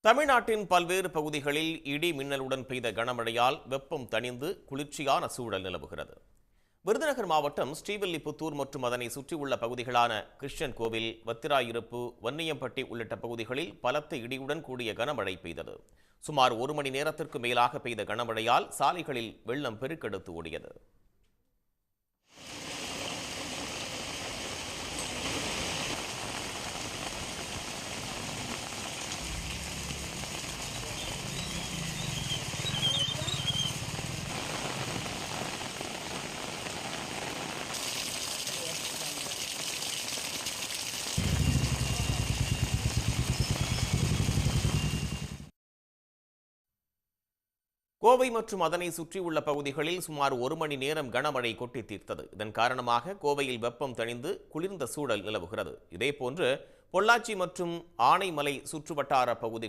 தமிழ்நாட்டின் பல்வேறு பகுதிகளில் இடி மின்னலுடன் பெய்த கனமழையால் வெப்பம் தணிந்து குளிர்ச்சியான சூழல் நிலவுகிறது. விருதுநகர் மாவட்டம் ஸ்ரீவில்லிபுத்தூர் மற்றும் அதனை சுற்றியுள்ள பகுதிகளான கிருஷ்ணன் கோவில், வத்திராயிருப்பு, வன்னியம்பட்டி உள்ளிட்ட பகுதிகளில் பலத்த இடியுடன் கூடிய கனமழை பெய்தது. சுமார் 1 மணி நேரத்திற்கு மேலாக பெய்த கனமழையால் சாலைகளில் வெள்ளம் பெருக்கெடுத்து ஓடியது. கோவை மற்றும் அதனை சுற்றியுள்ள பகுதிகளில் சுமார் 1 மணி நேரம் கனமழை கொட்டி தீர்த்தது. இதன் காரணமாக கோவையில் வெப்பம் தணிந்து குளிர்ந்த சூழல் நிலவுகிறது. இதேபோன்று பொள்ளாச்சி மற்றும் ஆனைமலை சுற்றுவட்டார பகுதிகள்